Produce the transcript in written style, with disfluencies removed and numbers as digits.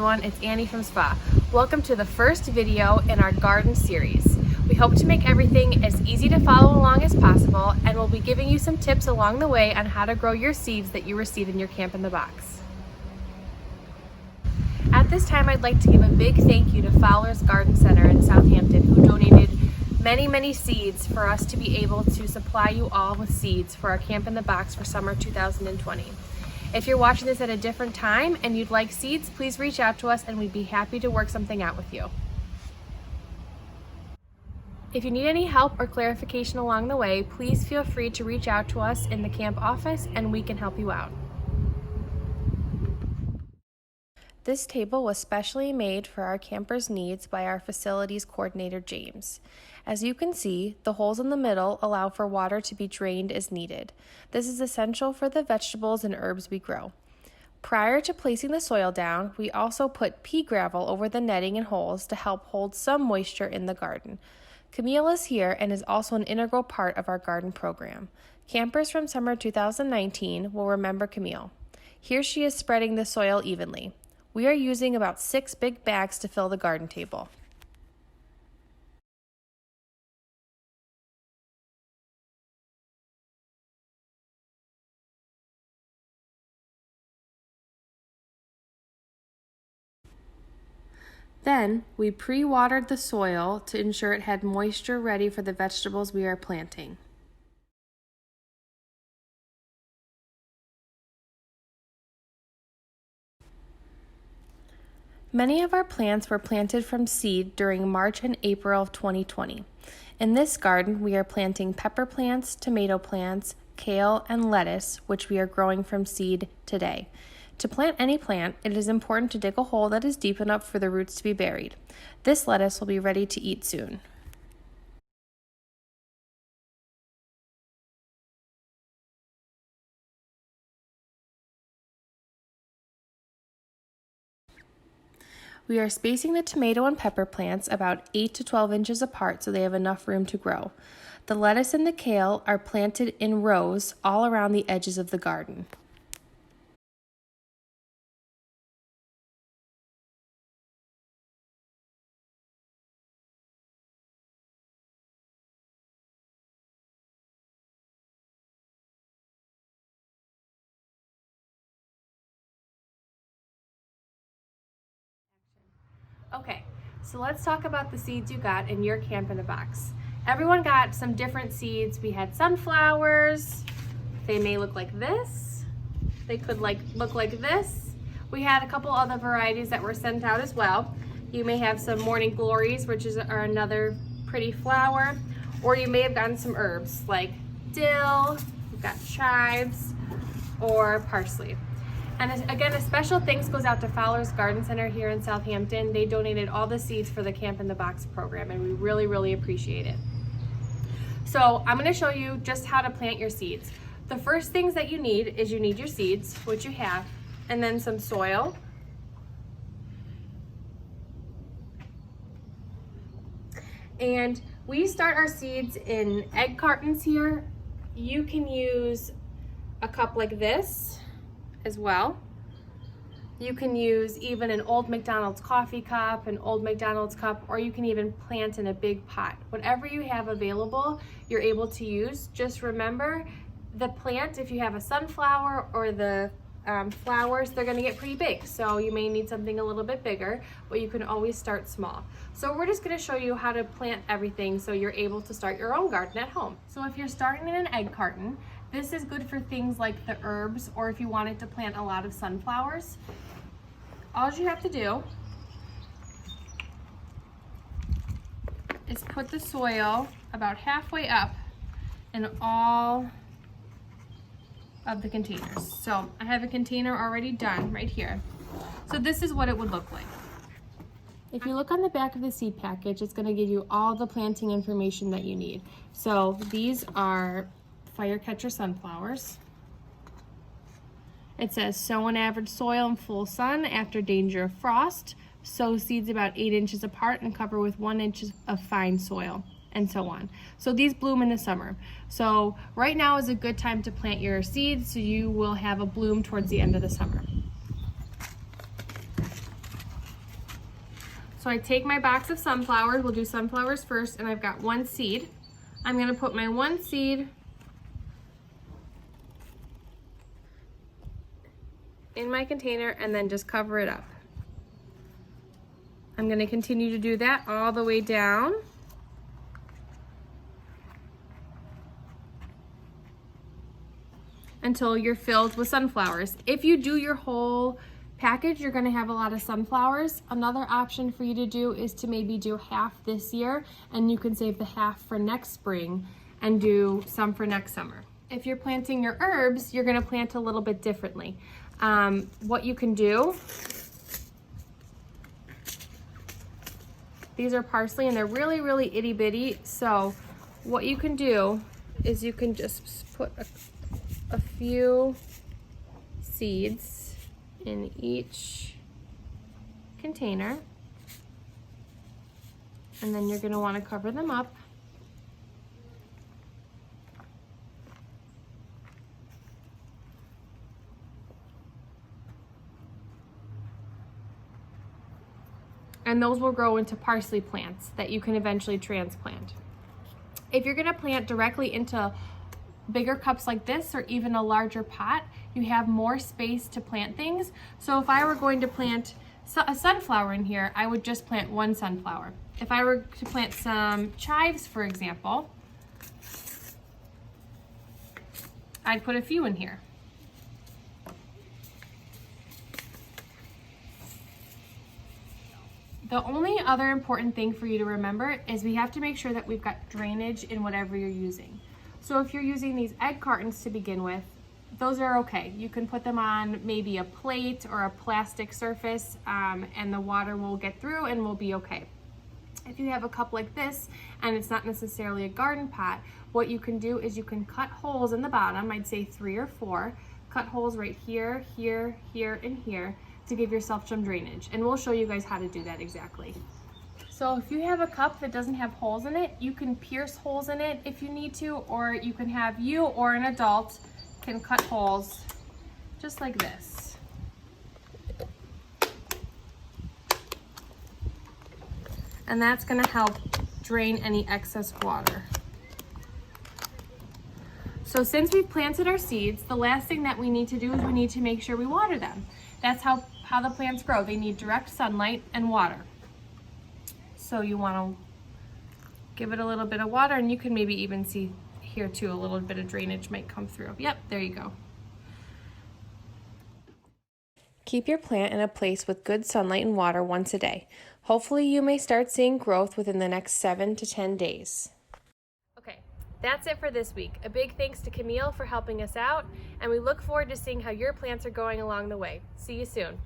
everyone, it's Annie from SFAH. Welcome to the first video in our garden series. We hope to make everything as easy to follow along as possible, and we'll be giving you some tips along the way on how to grow your seeds that you receive in your Camp in the Box. At this time, I'd like to give a big thank you to SFAH Garden Center in Southampton, who donated many seeds for us to be able to supply you all with seeds for our Camp in the Box for summer 2020. If you're watching this at a different time and you'd like seeds, please reach out to us and we'd be happy to work something out with you. If you need any help or clarification along the way, please feel free to reach out to us in the camp office and we can help you out. This table was specially made for our campers' needs by our facilities coordinator, James. As you can see, the holes in the middle allow for water to be drained as needed. This is essential for the vegetables and herbs we grow. Prior to placing the soil down, we also put pea gravel over the netting and holes to help hold some moisture in the garden. Camille is here and is also an integral part of our garden program. Campers from summer 2019 will remember Camille. Here she is spreading the soil evenly. We are using about 6 big bags to fill the garden table. Then, we pre-watered the soil to ensure it had moisture ready for the vegetables we are planting. Many of our plants were planted from seed during March and April of 2020. In this garden, we are planting pepper plants, tomato plants, kale, and lettuce, which we are growing from seed today. To plant any plant, it is important to dig a hole that is deep enough for the roots to be buried. This lettuce will be ready to eat soon. We are spacing the tomato and pepper plants about 8 to 12 inches apart so they have enough room to grow. The lettuce and the kale are planted in rows all around the edges of the garden. Okay, so let's talk about the seeds you got in your Camp in the Box. Everyone got some different seeds. We had sunflowers. They may look like this. They could look like this. We had a couple other varieties that were sent out as well. You may have some morning glories, which are another pretty flower, or you may have gotten some herbs like dill, we've got chives, or parsley. And again, a special thanks goes out to SFAH Garden Center here in Southampton. They donated all the seeds for the Camp in the Box program, and we really appreciate it. So I'm gonna show you just how to plant your seeds. The first things that you need is you need your seeds, which you have, and then some soil. And we start our seeds in egg cartons here. You can use a cup like this as well. You can use even an old McDonald's coffee cup, an old McDonald's cup, or you can even plant in a big pot. Whatever you have available, you're able to use. Just remember, the plant, if you have a sunflower or the flowers, they're gonna get pretty big. So you may need something a little bit bigger, but you can always start small. So we're just gonna show you how to plant everything so you're able to start your own garden at home. So if you're starting in an egg carton, this is good for things like the herbs, or if you wanted to plant a lot of sunflowers. All you have to do is put the soil about halfway up in all of the containers. So I have a container already done right here. So this is what it would look like. If you look on the back of the seed package, it's going to give you all the planting information that you need. So these are firecatcher sunflowers. It says sow in average soil in full sun after danger of frost. Sow seeds about 8 inches apart and cover with 1 inch of fine soil, and so on. So these bloom in the summer. So right now is a good time to plant your seeds, so you will have a bloom towards the end of the summer. So I take my box of sunflowers, we'll do sunflowers first, and I've got 1 seed. I'm gonna put my 1 seed in my container and then just cover it up. I'm gonna continue to do that all the way down. Until you're filled with sunflowers. If you do your whole package, you're gonna have a lot of sunflowers. Another option for you to do is to maybe do half this year, and you can save the half for next spring and do some for next summer. If you're planting your herbs, you're gonna plant a little bit differently. What you can do, these are parsley and they're really, really itty bitty. So what you can do is you can just put a few seeds in each container, and then you're going to want to cover them up. And those will grow into parsley plants that you can eventually transplant. If you're going to plant directly into bigger cups like this, or even a larger pot, you have more space to plant things. So if I were going to plant a sunflower in here, I would just plant 1 sunflower. If I were to plant some chives, for example, I'd put a few in here. The only other important thing for you to remember is we have to make sure that we've got drainage in whatever you're using. So if you're using these egg cartons to begin with, those are okay. You can put them on maybe a plate or a plastic surface, and the water will get through and will be okay. If you have a cup like this and it's not necessarily a garden pot, what you can do is you can cut holes in the bottom, I'd say 3 or 4, cut holes right here, here, here, and here to give yourself some drainage. And we'll show you guys how to do that exactly. So if you have a cup that doesn't have holes in it, you can pierce holes in it if you need to, or you can have you or an adult can cut holes just like this. And that's gonna help drain any excess water. So since we've planted our seeds, the last thing that we need to do is we need to make sure we water them. That's how the plants grow. They need direct sunlight and water. So you want to give it a little bit of water, and you can maybe even see here too, a little bit of drainage might come through. Yep, there you go. Keep your plant in a place with good sunlight and water once a day. Hopefully you may start seeing growth within the next 7 to 10 days. Okay, that's it for this week. A big thanks to Camille for helping us out, and we look forward to seeing how your plants are going along the way. See you soon.